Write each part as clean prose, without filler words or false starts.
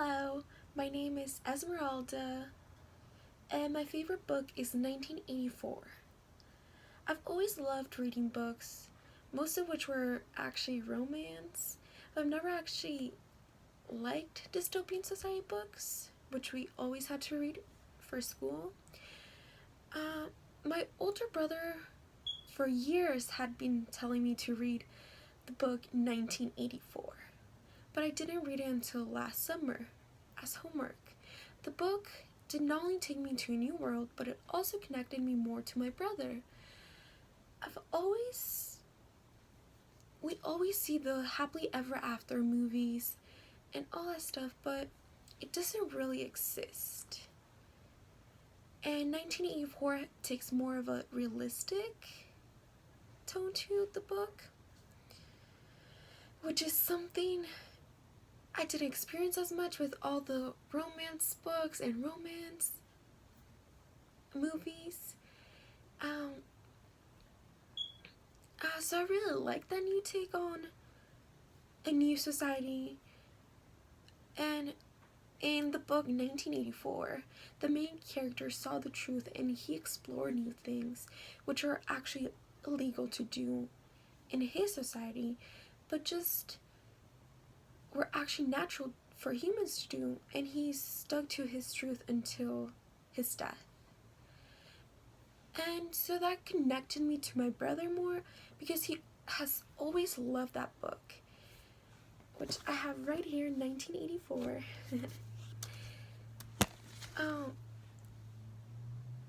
Hello, my name is Esmeralda, and my favorite book is 1984. I've always loved reading books, most of which were actually romance. I've never actually liked dystopian society books, which we always had to read for school. My older brother, for years, had been telling me to read the book 1984, but I didn't read it until last summer as homework. The book did not only take me to a new world, but it also connected me more to my brother. We always see the happily ever after movies and all that stuff, but it doesn't really exist. And 1984 takes more of a realistic tone to the book, which is something I didn't experience as much with all the romance books and romance movies. So I really like that new take on a new society. And in the book 1984, the main character saw the truth and he explored new things which are actually illegal to do in his society, but just were actually natural for humans to do, and he stuck to his truth until his death. And so that connected me to my brother more because he has always loved that book, which I have right here in 1984.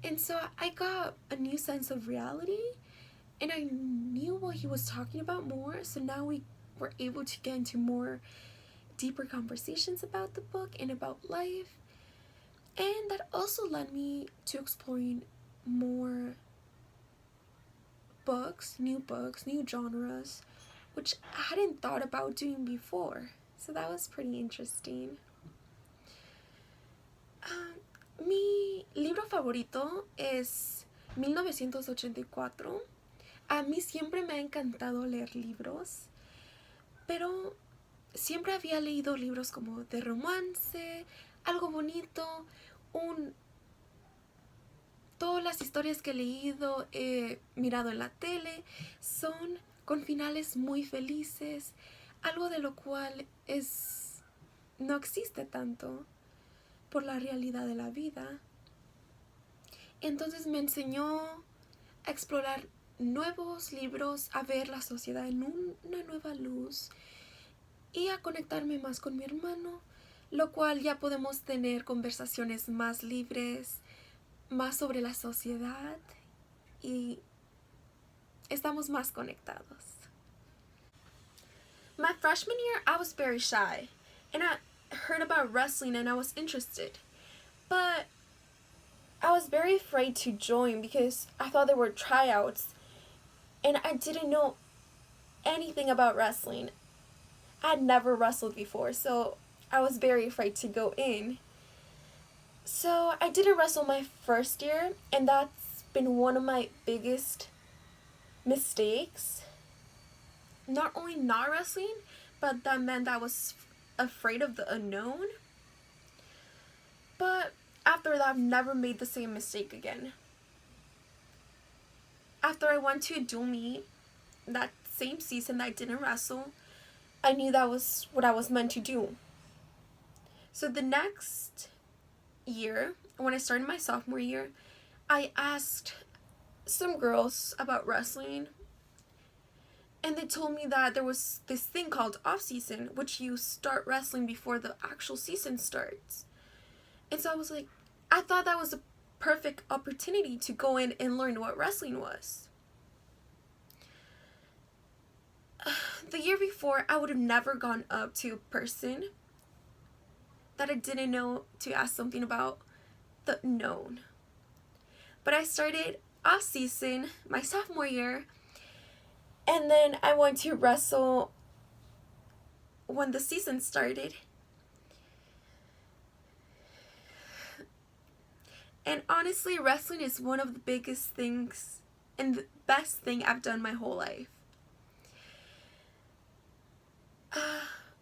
And so I got a new sense of reality, and I knew what he was talking about more, so now we were able to get into more deeper conversations about the book and about life. And that also led me to exploring more books, new genres, which I hadn't thought about doing before. So that was pretty interesting. Mi libro favorito es 1984. A mí siempre me ha encantado leer libros, pero siempre había leído libros como de romance, algo bonito, todas las historias que he leído, mirado en la tele, son con finales muy felices, algo de lo cual no existe tanto por la realidad de la vida. Entonces me enseñó a explorar nuevos libros, a ver la sociedad en una nueva luz y a conectarme más con mi hermano, lo cual ya podemos tener conversaciones más libres, más sobre la sociedad, y estamos más conectados. My freshman year, I was very shy, and I heard about wrestling and I was interested, but I was very afraid to join because I thought there were tryouts and I didn't know anything about wrestling. I had never wrestled before, so I was very afraid to go in. So I didn't wrestle my first year, and that's been one of my biggest mistakes. Not only not wrestling, but that meant I was afraid of the unknown. But after that, I've never made the same mistake again. After I went to a dual meet that same season that I didn't wrestle, I knew that was what I was meant to do. So the next year, when I started my sophomore year, I asked some girls about wrestling, and they told me that there was this thing called off-season, which you start wrestling before the actual season starts. And so I was like, I thought that was a perfect opportunity to go in and learn what wrestling was. The year before, I would have never gone up to a person that I didn't know to ask something about the known. But I started off season my sophomore year, and then I went to wrestle when the season started. And honestly, wrestling is one of the biggest things and the best thing I've done my whole life.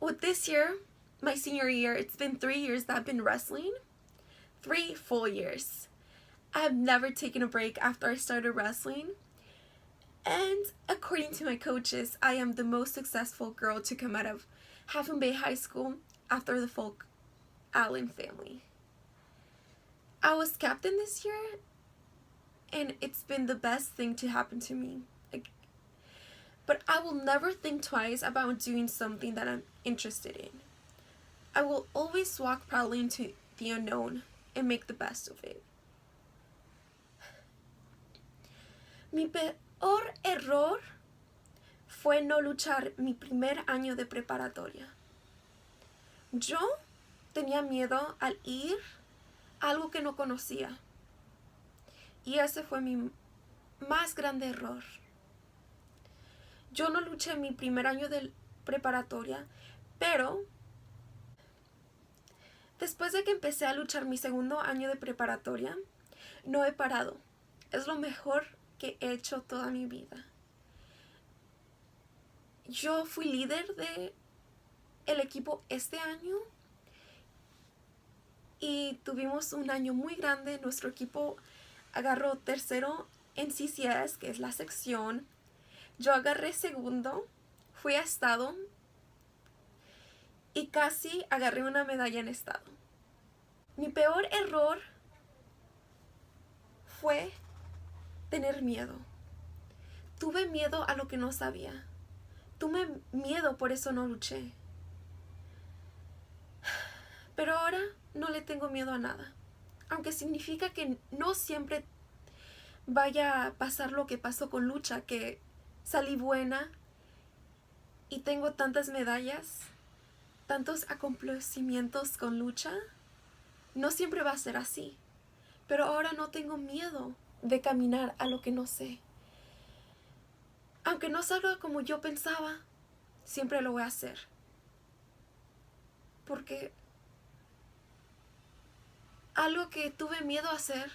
With this year, my senior year, it's been 3 years that I've been wrestling. 3 full years. I have never taken a break after I started wrestling. And according to my coaches, I am the most successful girl to come out of Half Moon Bay High School after the Folk Allen family. I was captain this year, and it's been the best thing to happen to me. But I will never think twice about doing something that I'm interested in. I will always walk proudly into the unknown and make the best of it. Mi peor error fue no luchar mi primer año de preparatoria. Yo tenía miedo al ir a algo que no conocía. Y ese fue mi más grande error. Yo no luché mi primer año de preparatoria, pero después de que empecé a luchar mi segundo año de preparatoria, no he parado. Es lo mejor que he hecho toda mi vida. Yo fui líder de el equipo este año y tuvimos un año muy grande. Nuestro equipo agarró tercero en CCS, que es la sección. Yo agarré segundo, fui a estado y casi agarré una medalla en estado. Mi peor error fue tener miedo. Tuve miedo a lo que no sabía. Tuve miedo, por eso no luché. Pero ahora no le tengo miedo a nada. Aunque significa que no siempre vaya a pasar lo que pasó con lucha, que salí buena y tengo tantas medallas, tantos acontecimientos con lucha. No siempre va a ser así. Pero ahora no tengo miedo de caminar a lo que no sé. Aunque no salga como yo pensaba, siempre lo voy a hacer. Porque algo que tuve miedo a hacer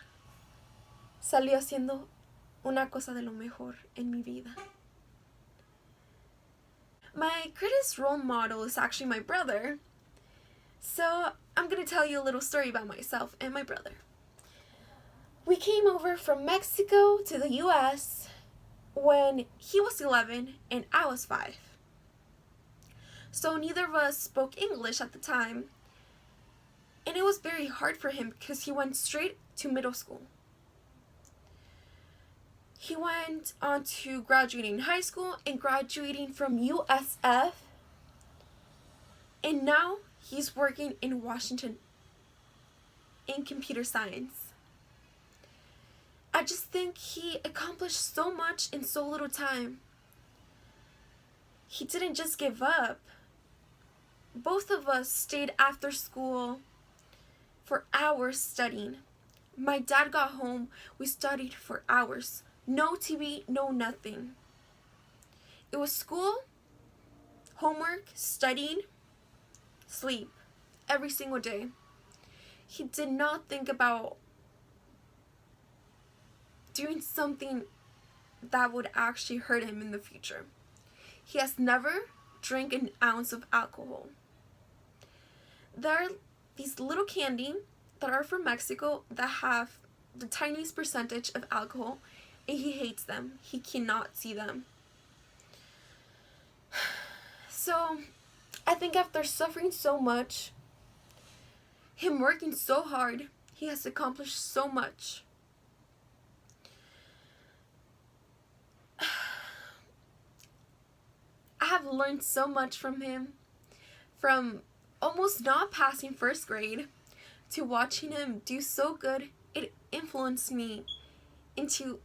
salió siendo una cosa de lo mejor en mi vida. My greatest role model is actually my brother. So I'm going to tell you a little story about myself and my brother. We came over from Mexico to the US when he was 11 and I was 5. So neither of us spoke English at the time, and it was very hard for him because he went straight to middle school. He went on to graduating high school and graduating from USF, and now he's working in Washington in computer science. I just think he accomplished so much in so little time. He didn't just give up. Both of us stayed after school for hours studying. My dad got home, we studied for hours. No TV, no nothing. It was school, homework, studying, sleep, every single day. He did not think about doing something that would actually hurt him in the future. He has never drank an ounce of alcohol. There are these little candy that are from Mexico that have the tiniest percentage of alcohol, and he hates them. He cannot see them. So I think after suffering so much, him working so hard, he has accomplished so much. I have learned so much from him, from almost not passing first grade to watching him do so good. It influenced me into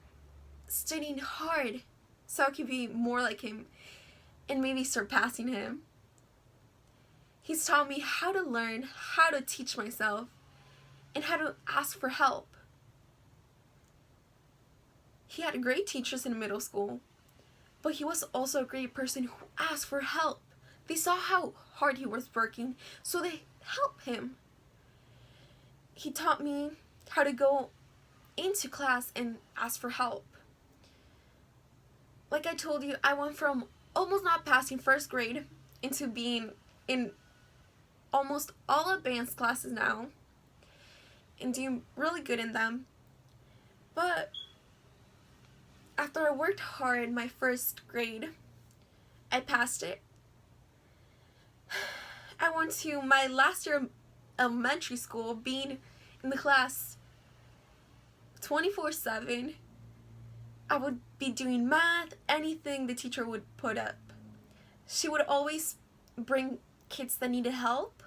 studying hard so I could be more like him and maybe surpassing him. He's taught me how to learn, how to teach myself, and how to ask for help. He had great teachers in middle school, but he was also a great person who asked for help. They saw how hard he was working, so they helped him. He taught me how to go into class and ask for help. Like I told you, I went from almost not passing first grade into being in almost all advanced classes now and doing really good in them. But after I worked hard in my first grade, I passed it. I went to my last year of elementary school being in the class 24/7. I would be doing math, anything the teacher would put up. She would always bring kids that needed help.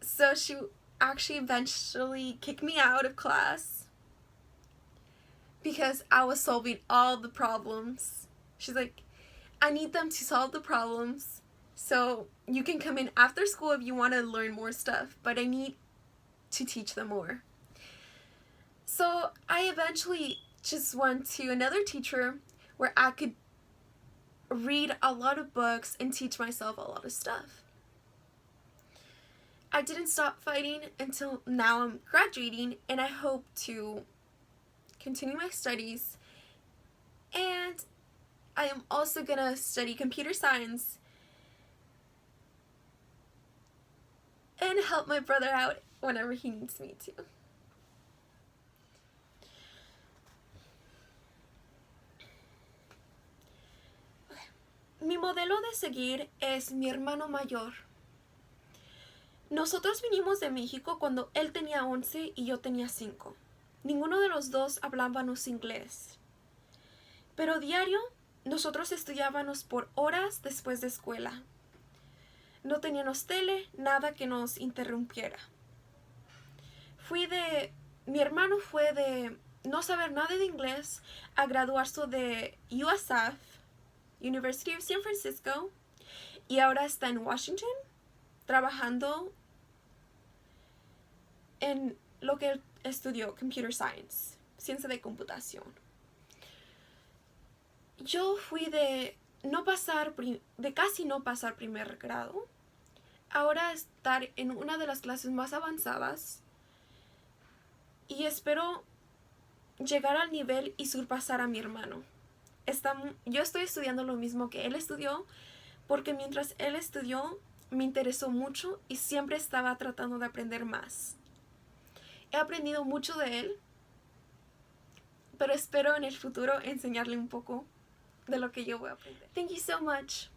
So she actually eventually kicked me out of class because I was solving all the problems. She's like, I need them to solve the problems, so you can come in after school if you want to learn more stuff, but I need to teach them more. So I eventually just went to another teacher where I could read a lot of books and teach myself a lot of stuff. I didn't stop fighting until now I'm graduating, and I hope to continue my studies, and I am also gonna study computer science and help my brother out whenever he needs me to. Mi modelo de seguir es mi hermano mayor. Nosotros vinimos de México cuando él tenía 11 y yo tenía 5. Ninguno de los dos hablábamos inglés. Pero diario, nosotros estudiábamos por horas después de escuela. No teníamos tele, nada que nos interrumpiera. Mi hermano fue de no saber nada de inglés a graduarse de USF, University of San Francisco, y ahora está en Washington trabajando en lo que él estudió, Computer Science, ciencia de computación. Yo fui de casi no pasar primer grado, ahora estar en una de las clases más avanzadas, y espero llegar al nivel y surpasar a mi hermano. Yo estoy estudiando lo mismo que él estudió, porque mientras él estudió me interesó mucho y siempre estaba tratando de aprender más. He aprendido mucho de él, pero espero en el futuro enseñarle un poco de lo que yo voy a aprender. Thank you so much.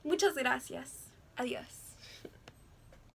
Muchas gracias. Adiós.